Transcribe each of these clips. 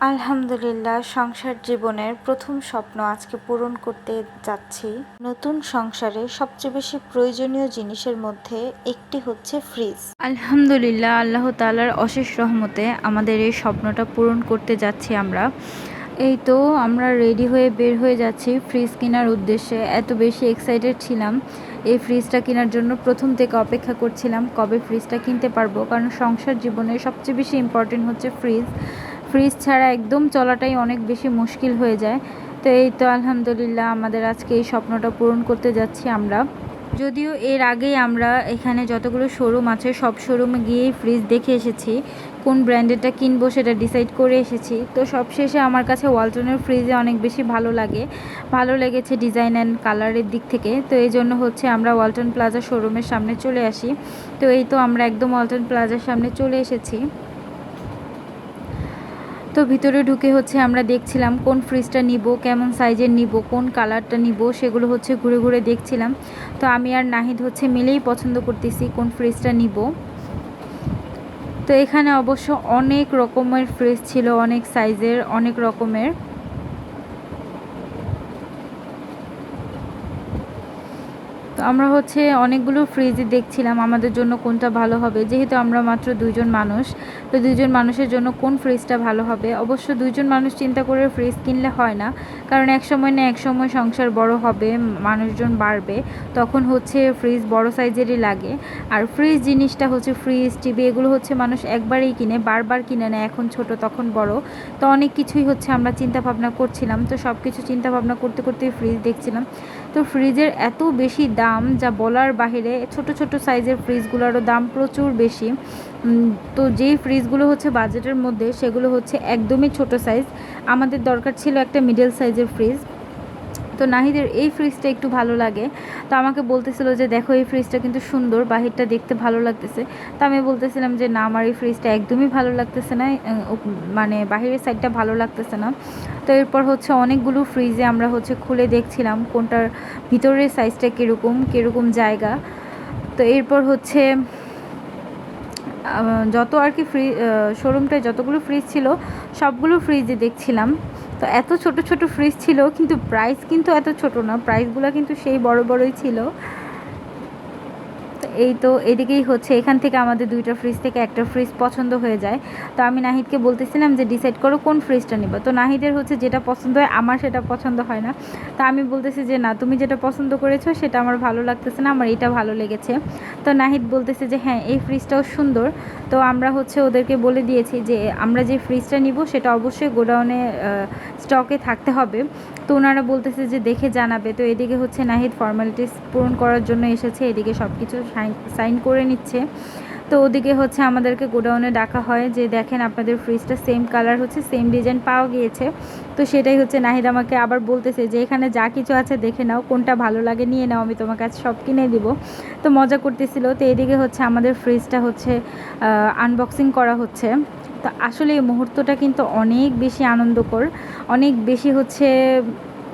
আলহামদুলিল্লাহ, সংসার জীবনের প্রথম স্বপ্ন আজকে পূরণ করতে যাচ্ছি। নতুন সংসারে সবচেয়ে বেশি প্রয়োজনীয় জিনিসের মধ্যে একটি হচ্ছে ফ্রিজ। আলহামদুলিল্লাহ, আল্লাহ তাআলার অশেষ রহমতে আমাদের এই স্বপ্নটা পূরণ করতে যাচ্ছি আমরা। এই তো আমরা রেডি হয়ে বের হয়ে যাচ্ছি ফ্রিজ কেনার উদ্দেশ্যে। এত বেশি এক্সাইটেড ছিলাম এই ফ্রিজটা কেনার জন্য, প্রথম থেকে অপেক্ষা করছিলাম কবে ফ্রিজটা কিনতে পারবো, কারণ সংসার জীবনের সবচেয়ে বেশি ইম্পর্টেন্ট হচ্ছে ফ্রিজ। ফ্রিজ ছাড়া একদম চলাটাই অনেক বেশি মুশকিল হয়ে যায়। তো এই তো আলহামদুলিল্লাহ আমাদের আজকে এই স্বপ্নটা পূরণ করতে যাচ্ছি আমরা। যদিও এর আগেই আমরা এখানে যতগুলো শোরুম আছে সব শোরুমে গিয়েই ফ্রিজ দেখে এসেছি, কোন ব্র্যান্ডেরটা কিনবো সেটা ডিসাইড করে এসেছি। তো সবশেষে আমার কাছে ওয়ালটনের ফ্রিজে অনেক বেশি ভালো লেগেছে ডিজাইন অ্যান্ড কালারের দিক থেকে। তো এই জন্য হচ্ছে আমরা ওয়ালটন প্লাজা শোরুমের সামনে চলে আসি। তো এই তো আমরা একদম ওয়ালটন প্লাজার সামনে চলে এসেছি। তো ভিতরে ঢুকে হচ্ছে আমরা দেখছিলাম কোন ফ্রিজটা নিব, কেমন সাইজের নিব, কোন কালারটা নিব, সেগুলো হচ্ছে ঘুরে ঘুরে দেখছিলাম। তো আমি আর নাহিদ হচ্ছে মিলেই পছন্দ করতেছি কোন ফ্রিজটা নিব। তো এখানে অবশ্য অনেক রকমের ফ্রিজ ছিল, অনেক সাইজের, অনেক রকমের। তো আমরা হচ্ছে অনেকগুলো ফ্রিজই দেখছিলাম আমাদের জন্য কোনটা ভালো হবে, যেহেতু আমরা মাত্র দুইজন মানুষ। তো দুইজন মানুষের জন্য কোন ফ্রিজটা ভালো হবে। অবশ্য দুইজন মানুষ চিন্তা করে ফ্রিজ কিনলে হয় না, কারণ এক সময় না এক সময় সংসার বড় হবে, মানুষজন বাড়বে, তখন হচ্ছে ফ্রিজ বড় সাইজেরই লাগে। আর ফ্রিজ জিনিসটা হচ্ছে, ফ্রিজ টিভি এগুলো হচ্ছে মানুষ একবারেই কিনে, বারবার কিনে না, এখন ছোট তখন বড়। তো অনেক কিছুই হচ্ছে আমরা চিন্তা ভাবনা করছিলাম। তো সব কিছু চিন্তা ভাবনা করতে করতে ফ্রিজ দেখছিলাম। তো ফ্রিজের এত বেশি দাম যা বলার বাহিরে। ছোট ছোট সাইজের ফ্রিজগুলোরও দাম প্রচুর বেশি। তো যেই ফ্রিজগুলো হচ্ছে বাজেটের মধ্যে, সেগুলো হচ্ছে একদমই ছোট সাইজ। আমাদের দরকার ছিল একটা মিডল সাইজের ফ্রিজ। তো নাহিদের এই ফ্রিজটা একটু ভালো লাগে, তো আমাকে বলতেছিল যে দেখো এই ফ্রিজটা কিন্তু সুন্দর, বাহিরটা দেখতে ভালো লাগতেছে। তো আমি বলতেছিলাম যে না, আমার এই ফ্রিজটা একদমই ভালো লাগতেছে না, মানে বাহিরের সাইডটা ভালো লাগতেছে না। তো এরপর হচ্ছে অনেকগুলো ফ্রিজে আমরা হচ্ছে খুলে দেখছিলাম কোনটার ভিতরের সাইজটা কীরকম জায়গা। তো এরপর হচ্ছে যত আর কি শোরুমটায় যতগুলো ফ্রিজ ছিল সবগুলো ফ্রিজে দেখছিলাম। তো এত ছোট ছোট ফ্রিজ ছিল, কিন্তু প্রাইস কিন্তু এত ছোট না, প্রাইসগুলো কিন্তু সেই বড় বড়ই ছিল। এই তো এদিকেই হচ্ছে এখান থেকে আমাদের দুইটা ফ্রিজ থেকে একটা ফ্রিজ পছন্দ হয়ে যায়। তো আমি নাহিদকে বলতেছিলাম যে ডিসাইড করো কোন ফ্রিজটা নিবা। তো নাহিদের হচ্ছে যেটা পছন্দ হয় আমার সেটা পছন্দ হয় না। তো আমি বলতেছি যে না, তুমি যেটা পছন্দ করেছো সেটা আমার ভালো লাগতেছে না, আমার এটা ভালো লেগেছে। তো নাহিদ বলতেছে যে হ্যাঁ, এই ফ্রিজটাও সুন্দর। তো আমরা হচ্ছে ওদেরকে বলে দিয়েছি যে আমরা যে ফ্রিজটা নিব সেটা অবশ্যই গোডাউনে স্টকে থাকতে হবে। তো ওনারা বলতেছে যে দেখে জানাবে। তো এদিকে হচ্ছে নাহিদ ফর্মালিটিস পূরণ করার জন্য এসেছে, এদিকে সব কিছু সাইন করে নিচ্ছে। তো ওদিকে হচ্ছে আমাদেরকে গোডাউনে ডাকা হয় যে দেখেন আপনাদের ফ্রিজটা সেম কালার হচ্ছে, সেম ডিজাইন পাওয়া গিয়েছে। তো সেটাই হচ্ছে নাহিদ আমাকে আবার বলতেছে যে এখানে যা কিছু আছে দেখে নাও, কোনটা ভালো লাগে নিয়ে নাও, আমি তোমার কাছে সব কিনে দিব। তো মজা করতেছিল। তো এদিকে হচ্ছে আমাদের ফ্রিজটা হচ্ছে আনবক্সিং করা হচ্ছে। তো আসলে এই মুহূর্তটা কিন্তু অনেক বেশি আনন্দকর,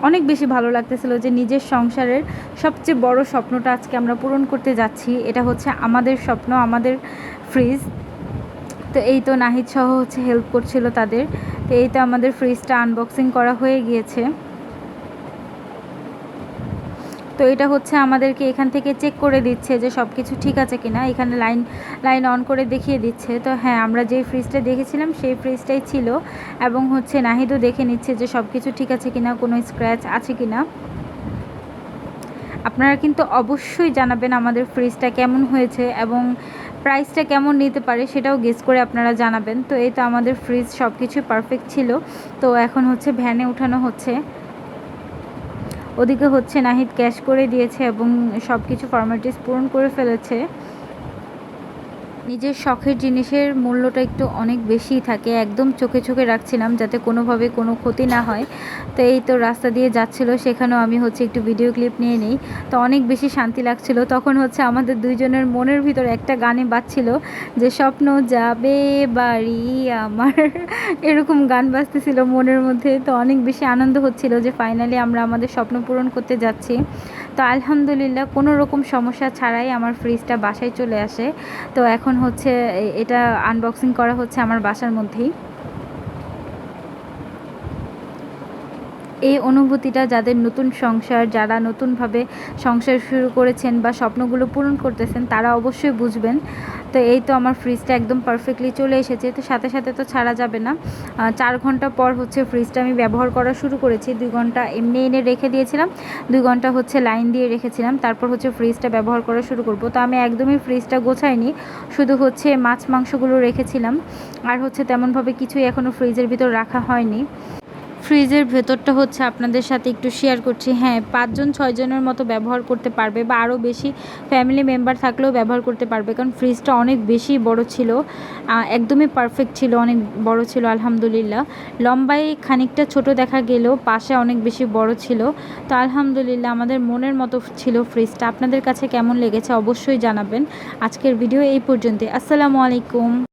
অনেক বেশি ভালো লাগতেছিল যে নিজের সংসারের সবচেয়ে বড় স্বপ্নটা আজকে আমরা পূরণ করতে যাচ্ছি। এটা হচ্ছে আমাদের স্বপ্ন, আমাদের ফ্রিজ। তো এই তো নাহিদ সহ হচ্ছে হেল্প করছিল তাদের। তো এই তো আমাদের ফ্রিজটা আনবক্সিং করা হয়ে গিয়েছে। তো এটা হচ্ছে আমাদেরকে এখান থেকে চেক করে দিচ্ছে যে সব কিছু ঠিক আছে কিনা, এখানে লাইন অন করে দেখিয়ে দিচ্ছে। তো হ্যাঁ, আমরা যেই ফ্রিজটা দেখেছিলাম সেই ফ্রিজটাই ছিল, এবং হচ্ছে নাহিদও দেখে নিচ্ছে যে সব কিছু ঠিক আছে কিনা, কোনো স্ক্র্যাচ আছে কিনা। আপনারা কিন্তু অবশ্যই জানাবেন আমাদের ফ্রিজটা কেমন হয়েছে এবং প্রাইসটা কেমন নিতে পারে সেটাও গেস করে আপনারা জানাবেন। তো এই তো আমাদের ফ্রিজ সব কিছুই পারফেক্ট ছিল। তো এখন হচ্ছে ভ্যানে উঠানো হচ্ছে। ওদিকে হচ্ছে নাহিদ ক্যাশ করে দিয়েছে এবং সব কিছু ফর্মালিটিস পূরণ করে ফেলেছে। নিজের শখের জিনিসের মূল্যটা একটু অনেক বেশিই থাকে, একদম চোখে চোখে রাখছিলাম যাতে কোনোভাবে কোনো ক্ষতি না হয়। তো এই তো রাস্তা দিয়ে যাচ্ছিল, সেখানেও আমি হচ্ছে একটু ভিডিও ক্লিপ নিয়ে নিই। তো অনেক বেশি শান্তি লাগছিল। তখন হচ্ছে আমাদের দুইজনের মনের ভিতর একটা গানে বাজছিল যে স্বপ্ন যাবে বাড়ি আমার, এরকম গান বাজতেছিল মনের মধ্যে। তো অনেক বেশি আনন্দ হচ্ছিল যে ফাইনালি আমরা আমাদের স্বপ্ন পূরণ করতে যাচ্ছি। তো আলহামদুলিল্লাহ কোনো রকম সমস্যা ছাড়াই আমার ফ্রিজটা বাসায় চলে আসে। তো এখন হচ্ছে এটা আনবক্সিং করা হচ্ছে আমার বাসার মধ্যেই। এই অনুভূতিটা যাদের নতুন সংসার, যারা নতুনভাবে সংসার শুরু করেছেন বা স্বপ্নগুলো পূরণ করতেছেন, তারা অবশ্যই বুঝবেন। তো এই তো আমার ফ্রিজটা একদম পারফেক্টলি চলে এসেছে। তো সাথে সাথে তো ছাড়া যাবে না। 4 ঘন্টা পর হচ্ছে ফ্রিজটা আমি ব্যবহার করা শুরু করেছি। 2 ঘন্টা এমনি এনে রেখে দিয়েছিলাম, 2 ঘন্টা হচ্ছে লাইন দিয়ে রেখেছিলাম, তারপর হচ্ছে ফ্রিজটা ব্যবহার করা শুরু করব। তো আমি একদমই ফ্রিজটা গোছাইনি, শুধু হচ্ছে মাছ মাংসগুলো রেখেছিলাম, আর হচ্ছে তেমনভাবে কিছুই এখনও ফ্রিজের ভিতর রাখা হয়নি। ফ্রিজের ভেতরটা হচ্ছে আপনাদের সাথে একটু শেয়ার করছি। হ্যাঁ, 5 জন 6 জনের মতো ব্যবহার করতে পারবে, বা আরও বেশি ফ্যামিলি মেম্বার থাকলেও ব্যবহার করতে পারবে, কারণ ফ্রিজটা অনেক বেশি বড় ছিল, একদমই পারফেক্ট ছিল, অনেক বড় ছিল আলহামদুলিল্লাহ। লম্বায় খানিকটা ছোট দেখা গেলেও পাশে অনেক বেশি বড় ছিল। তো আলহামদুলিল্লাহ আমাদের মনের মতো ছিল ফ্রিজটা। আপনাদের কাছে কেমন লেগেছে অবশ্যই জানাবেন। আজকের ভিডিও এই পর্যন্তই। আসসালামু আলাইকুম।